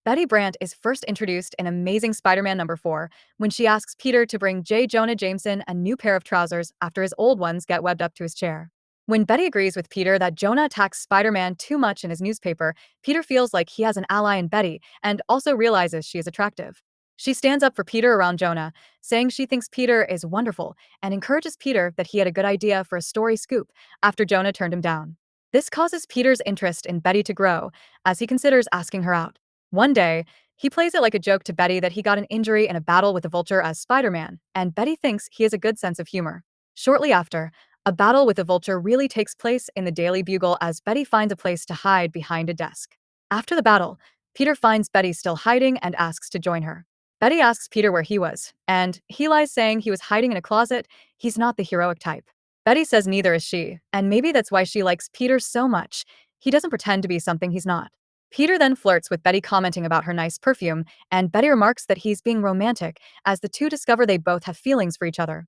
Betty Brant is first introduced in Amazing Spider-Man number 4 when she asks Peter to bring J. Jonah Jameson a new pair of trousers after his old ones get webbed up to his chair. When Betty agrees with Peter that Jonah attacks Spider-Man too much in his newspaper, Peter feels like he has an ally in Betty and also realizes she is attractive. She stands up for Peter around Jonah, saying she thinks Peter is wonderful and encourages Peter that he had a good idea for a story scoop after Jonah turned him down. This causes Peter's interest in Betty to grow as he considers asking her out. One day, he plays it like a joke to Betty that he got an injury in a battle with the Vulture as Spider-Man, and Betty thinks he has a good sense of humor. Shortly after, a battle with the Vulture really takes place in the Daily Bugle as Betty finds a place to hide behind a desk. After the battle, Peter finds Betty still hiding and asks to join her. Betty asks Peter where he was, and he lies saying he was hiding in a closet. He's not the heroic type. Betty says neither is she, and maybe that's why she likes Peter so much. He doesn't pretend to be something he's not. Peter then flirts with Betty, commenting about her nice perfume, and Betty remarks that he's being romantic as the two discover they both have feelings for each other.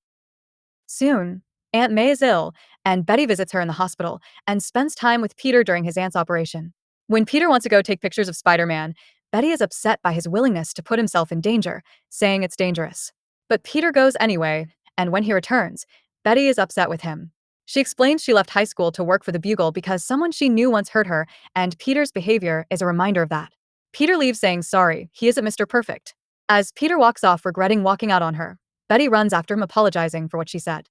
Soon, Aunt May is ill, and Betty visits her in the hospital and spends time with Peter during his aunt's operation. When Peter wants to go take pictures of Spider-Man, Betty is upset by his willingness to put himself in danger, saying it's dangerous. But Peter goes anyway, and when he returns, Betty is upset with him. She explains she left high school to work for the Bugle because someone she knew once hurt her, and Peter's behavior is a reminder of that. Peter leaves saying sorry, he isn't Mr. Perfect. As Peter walks off regretting walking out on her, Betty runs after him apologizing for what she said.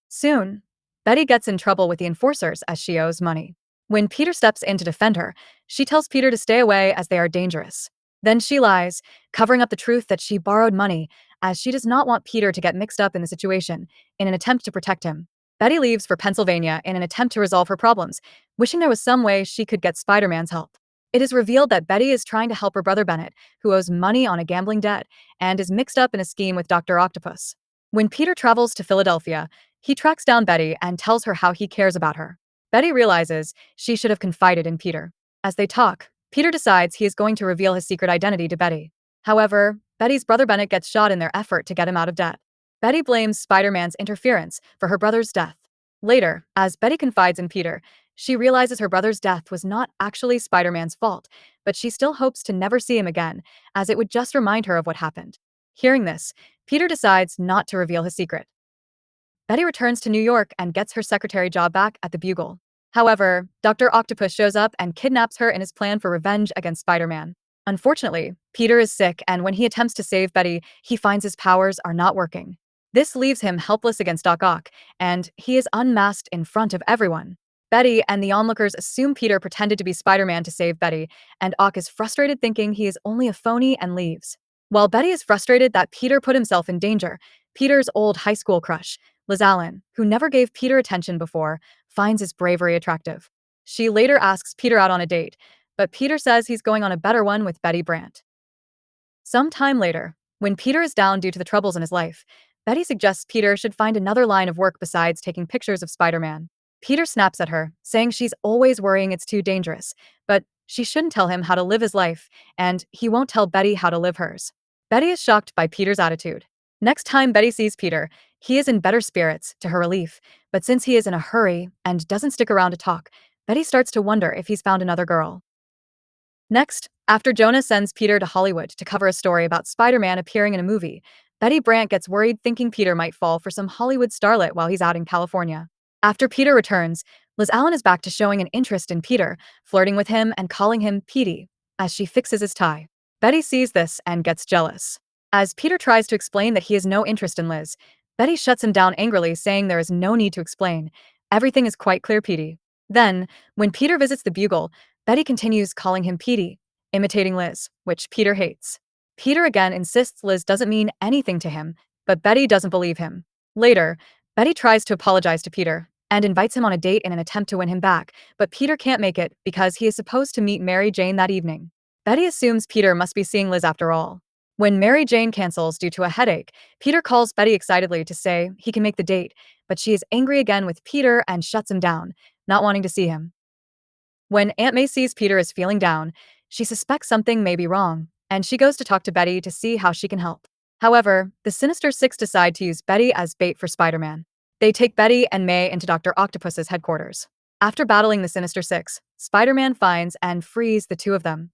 Soon, Betty gets in trouble with the enforcers as she owes money. When Peter steps in to defend her, she tells Peter to stay away as they are dangerous. Then she lies, covering up the truth that she borrowed money, as she does not want Peter to get mixed up in the situation, in an attempt to protect him. Betty leaves for Pennsylvania in an attempt to resolve her problems, wishing there was some way she could get Spider-Man's help. It is revealed that Betty is trying to help her brother Bennett, who owes money on a gambling debt, and is mixed up in a scheme with Dr. Octopus. When Peter travels to Philadelphia, he tracks down Betty and tells her how he cares about her. Betty realizes she should have confided in Peter. As they talk, Peter decides he is going to reveal his secret identity to Betty. However, Betty's brother Bennett gets shot in their effort to get him out of debt. Betty blames Spider-Man's interference for her brother's death. Later, as Betty confides in Peter, she realizes her brother's death was not actually Spider-Man's fault, but she still hopes to never see him again, as it would just remind her of what happened. Hearing this, Peter decides not to reveal his secret. Betty returns to New York and gets her secretary job back at the Bugle. However, Dr. Octopus shows up and kidnaps her in his plan for revenge against Spider-Man. Unfortunately, Peter is sick, and when he attempts to save Betty, he finds his powers are not working. This leaves him helpless against Doc Ock, and he is unmasked in front of everyone. Betty and the onlookers assume Peter pretended to be Spider-Man to save Betty, and Ock is frustrated, thinking he is only a phony, and leaves. While Betty is frustrated that Peter put himself in danger, Peter's old high school crush, Liz Allen, who never gave Peter attention before, finds his bravery attractive. She later asks Peter out on a date, but Peter says he's going on a better one with Betty Brant. Some time later, when Peter is down due to the troubles in his life, Betty suggests Peter should find another line of work besides taking pictures of Spider-Man. Peter snaps at her, saying she's always worrying it's too dangerous, but she shouldn't tell him how to live his life, and he won't tell Betty how to live hers. Betty is shocked by Peter's attitude. Next time Betty sees Peter, he is in better spirits, to her relief, but since he is in a hurry and doesn't stick around to talk, Betty starts to wonder if he's found another girl. Next, after Jonah sends Peter to Hollywood to cover a story about Spider-Man appearing in a movie, Betty Brant gets worried, thinking Peter might fall for some Hollywood starlet while he's out in California. After Peter returns, Liz Allen is back to showing an interest in Peter, flirting with him and calling him Petey, as she fixes his tie. Betty sees this and gets jealous. As Peter tries to explain that he has no interest in Liz, Betty shuts him down angrily, saying there is no need to explain. Everything is quite clear, Petey. Then, when Peter visits the Bugle, Betty continues calling him Petey, imitating Liz, which Peter hates. Peter again insists Liz doesn't mean anything to him, but Betty doesn't believe him. Later, Betty tries to apologize to Peter and invites him on a date in an attempt to win him back, but Peter can't make it because he is supposed to meet Mary Jane that evening. Betty assumes Peter must be seeing Liz after all. When Mary Jane cancels due to a headache, Peter calls Betty excitedly to say he can make the date, but she is angry again with Peter and shuts him down, not wanting to see him. When Aunt May sees Peter is feeling down, she suspects something may be wrong, and she goes to talk to Betty to see how she can help. However, the Sinister Six decide to use Betty as bait for Spider-Man. They take Betty and May into Dr. Octopus's headquarters. After battling the Sinister Six, Spider-Man finds and frees the two of them.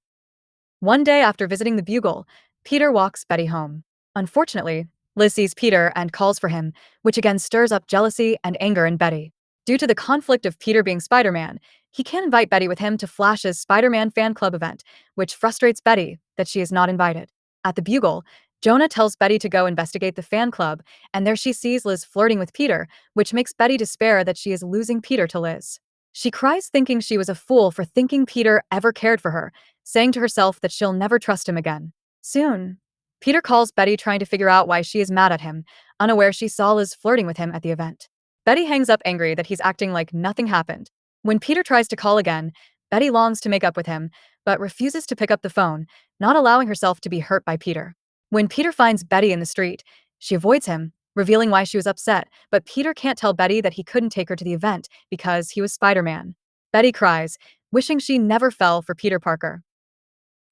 One day after visiting the Bugle, Peter walks Betty home. Unfortunately, Liz sees Peter and calls for him, which again stirs up jealousy and anger in Betty. Due to the conflict of Peter being Spider-Man, he can't invite Betty with him to Flash's Spider-Man fan club event, which frustrates Betty that she is not invited. At the Bugle, Jonah tells Betty to go investigate the fan club, and there she sees Liz flirting with Peter, which makes Betty despair that she is losing Peter to Liz. She cries thinking she was a fool for thinking Peter ever cared for her, saying to herself that she'll never trust him again. Soon, Peter calls Betty trying to figure out why she is mad at him, unaware she saw Liz flirting with him at the event. Betty hangs up angry that he's acting like nothing happened. When Peter tries to call again, Betty longs to make up with him, but refuses to pick up the phone, not allowing herself to be hurt by Peter. When Peter finds Betty in the street, she avoids him, revealing why she was upset, but Peter can't tell Betty that he couldn't take her to the event because he was Spider-Man. Betty cries, wishing she never fell for Peter Parker.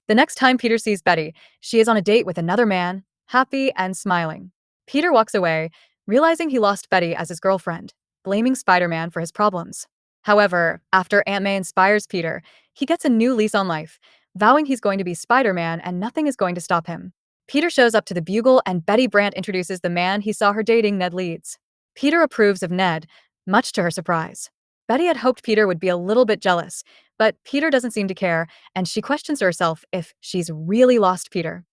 The next time Peter sees Betty, she is on a date with another man, happy and smiling. Peter walks away, realizing he lost Betty as his girlfriend, blaming Spider-Man for his problems. However, after Aunt May inspires Peter, he gets a new lease on life, vowing he's going to be Spider-Man and nothing is going to stop him. Peter shows up to the Bugle and Betty Brant introduces the man he saw her dating, Ned Leeds. Peter approves of Ned, much to her surprise. Betty had hoped Peter would be a little bit jealous, but Peter doesn't seem to care, and she questions herself if she's really lost Peter.